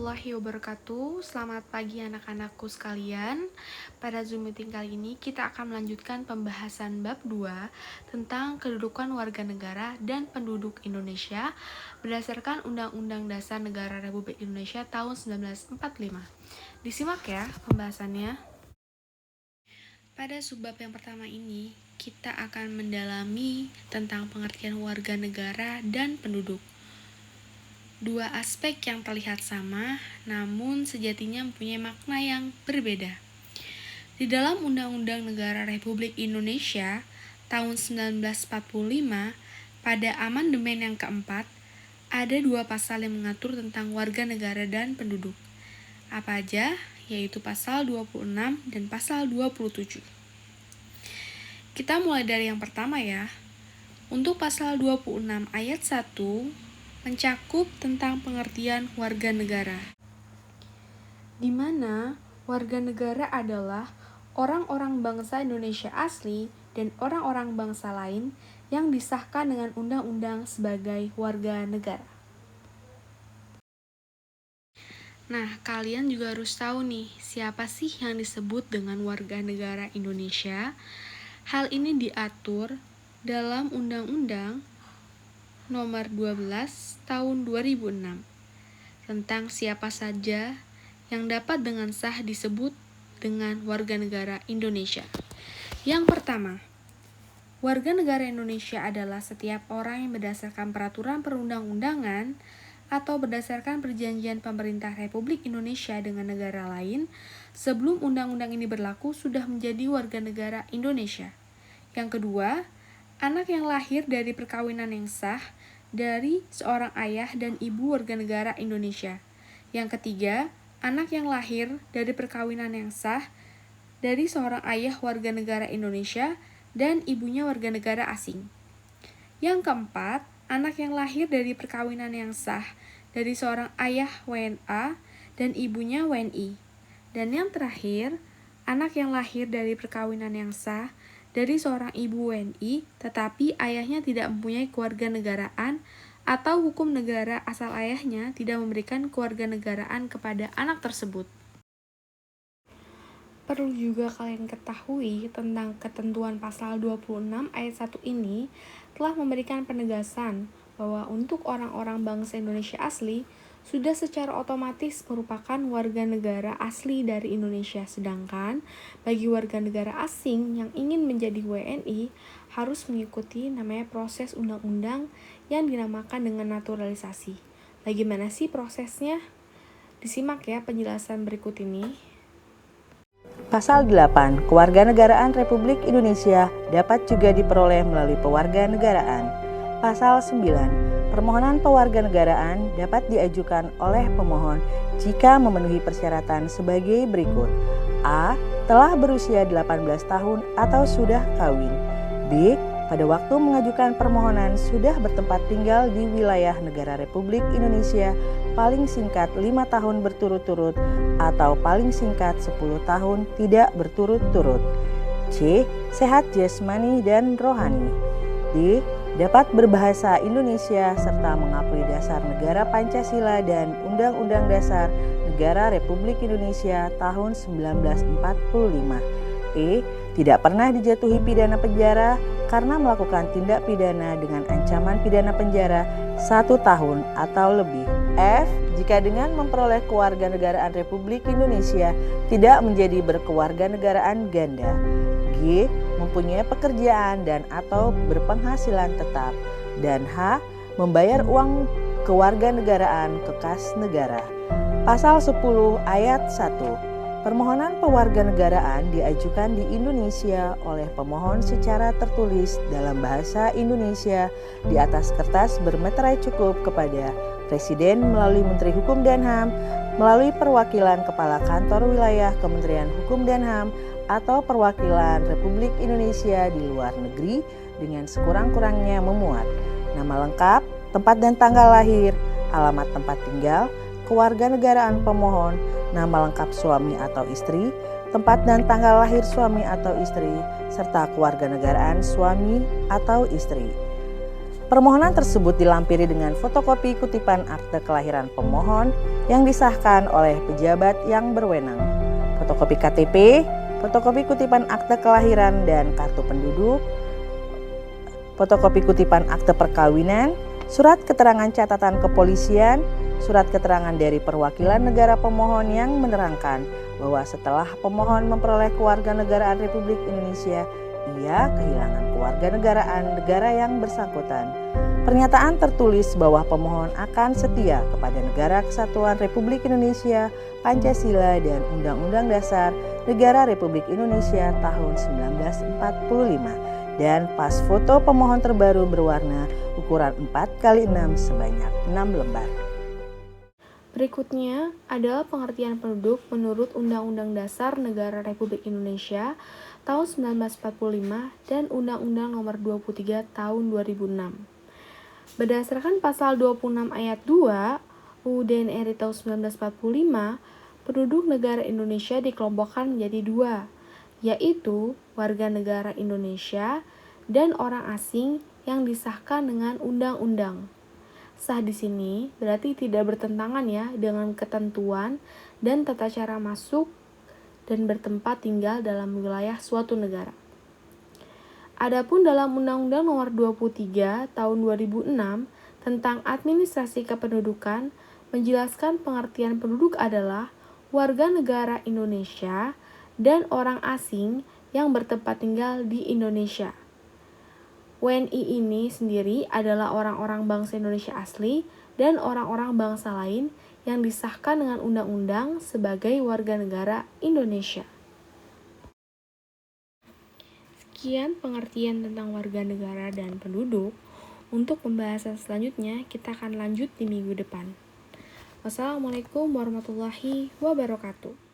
warahmatullahi wabarakatuh. Selamat pagi anak-anakku sekalian. Pada Zoom meeting kali ini kita akan melanjutkan pembahasan bab 2 tentang kedudukan warga negara dan penduduk Indonesia berdasarkan Undang-Undang Dasar Negara Republik Indonesia tahun 1945. Disimak ya pembahasannya. Pada subbab yang pertama ini, kita akan mendalami tentang pengertian warga negara dan penduduk. Dua aspek yang terlihat sama, namun sejatinya mempunyai makna yang berbeda. Di dalam Undang-Undang Negara Republik Indonesia tahun 1945, pada amandemen yang keempat, ada dua pasal yang mengatur tentang warga negara dan penduduk. Apa aja? Yaitu pasal 26 dan pasal 27. Kita mulai dari yang pertama ya. Untuk pasal 26 ayat 1, mencakup tentang pengertian warga negara, di mana warga negara adalah orang-orang bangsa Indonesia asli dan orang-orang bangsa lain yang disahkan dengan undang-undang sebagai warga negara. Nah, kalian juga harus tahu nih, siapa sih yang disebut dengan warga negara Indonesia? Hal ini diatur dalam Undang-Undang Nomor 12 Tahun 2006 tentang siapa saja yang dapat dengan sah disebut dengan warga negara Indonesia. Yang pertama, warga negara Indonesia adalah setiap orang yang berdasarkan peraturan perundang-undangan atau berdasarkan perjanjian pemerintah Republik Indonesia dengan negara lain sebelum undang-undang ini berlaku sudah menjadi warga negara Indonesia. Yang kedua, anak yang lahir dari perkawinan yang sah dari seorang ayah dan ibu warga negara Indonesia. Yang ketiga, anak yang lahir dari perkawinan yang sah dari seorang ayah warga negara Indonesia dan ibunya warga negara asing. Yang keempat, anak yang lahir dari perkawinan yang sah dari seorang ayah WNA dan ibunya WNI. Dan yang terakhir, anak yang lahir dari perkawinan yang sah dari seorang ibu WNI, tetapi ayahnya tidak mempunyai kewarganegaraan atau hukum negara asal ayahnya tidak memberikan kewarganegaraan kepada anak tersebut. Perlu juga kalian ketahui tentang ketentuan pasal 26 ayat 1 ini telah memberikan penegasan bahwa untuk orang-orang bangsa Indonesia asli sudah secara otomatis merupakan warga negara asli dari Indonesia, sedangkan bagi warga negara asing yang ingin menjadi WNI harus mengikuti namanya proses undang-undang yang dinamakan dengan naturalisasi. Bagaimana sih prosesnya? Disimak ya penjelasan berikut ini. Pasal 8, Kewarganegaraan Republik Indonesia dapat juga diperoleh melalui pewarganegaraan. Pasal 9, permohonan pewarganegaraan dapat diajukan oleh pemohon jika memenuhi persyaratan sebagai berikut. A. Telah berusia 18 tahun atau sudah kawin. B. Pada waktu mengajukan permohonan sudah bertempat tinggal di wilayah negara Republik Indonesia paling singkat 5 tahun berturut-turut atau paling singkat 10 tahun tidak berturut-turut. C. Sehat jasmani dan rohani. D. Dapat berbahasa Indonesia serta mengakui dasar negara Pancasila dan Undang-Undang Dasar Negara Republik Indonesia tahun 1945. E. Tidak pernah dijatuhi pidana penjara karena melakukan tindak pidana dengan ancaman pidana penjara 1 tahun atau lebih. F. Jika dengan memperoleh kewarganegaraan Republik Indonesia tidak menjadi berkewarganegaraan ganda. G. Mempunyai pekerjaan dan atau berpenghasilan tetap. Dan H. Membayar uang kewarganegaraan ke kas negara. Pasal 10 ayat 1. Permohonan pewarganegaraan diajukan di Indonesia oleh pemohon secara tertulis dalam bahasa Indonesia di atas kertas bermeterai cukup kepada Presiden melalui Menteri Hukum dan HAM, melalui perwakilan Kepala Kantor Wilayah Kementerian Hukum dan HAM, atau perwakilan Republik Indonesia di luar negeri dengan sekurang-kurangnya memuat nama lengkap, tempat dan tanggal lahir, alamat tempat tinggal, kewarganegaraan pemohon, nama lengkap suami atau istri, tempat dan tanggal lahir suami atau istri, serta kewarganegaraan suami atau istri. Permohonan tersebut dilampiri dengan fotokopi kutipan akte kelahiran pemohon yang disahkan oleh pejabat yang berwenang, fotokopi KTP, fotokopi kutipan akte kelahiran dan kartu penduduk, fotokopi kutipan akte perkawinan, surat keterangan catatan kepolisian, surat keterangan dari perwakilan negara pemohon yang menerangkan bahwa setelah pemohon memperoleh kewarganegaraan Republik Indonesia, ia kehilangan kewarganegaraan negara yang bersangkutan. Pernyataan tertulis bahwa pemohon akan setia kepada Negara Kesatuan Republik Indonesia, Pancasila, dan Undang-Undang Dasar Negara Republik Indonesia tahun 1945, dan pas foto pemohon terbaru berwarna ukuran 4x6 sebanyak 6 lembar. Berikutnya adalah pengertian penduduk menurut Undang-Undang Dasar Negara Republik Indonesia tahun 1945 dan Undang-Undang Nomor 23 tahun 2006. Berdasarkan pasal 26 ayat 2 UUD NRI tahun 1945, penduduk negara Indonesia dikelompokkan menjadi dua, yaitu warga negara Indonesia dan orang asing yang disahkan dengan undang-undang. Sah di sini berarti tidak bertentangan ya dengan ketentuan dan tata cara masuk dan bertempat tinggal dalam wilayah suatu negara. Adapun dalam Undang-Undang Nomor 23 Tahun 2006 tentang Administrasi Kependudukan menjelaskan pengertian penduduk adalah warga negara Indonesia dan orang asing yang bertempat tinggal di Indonesia. WNI ini sendiri adalah orang-orang bangsa Indonesia asli dan orang-orang bangsa lain yang disahkan dengan undang-undang sebagai warga negara Indonesia. Sekian pengertian tentang warga negara dan penduduk. Untuk pembahasan selanjutnya, kita akan lanjut di minggu depan. Wassalamualaikum warahmatullahi wabarakatuh.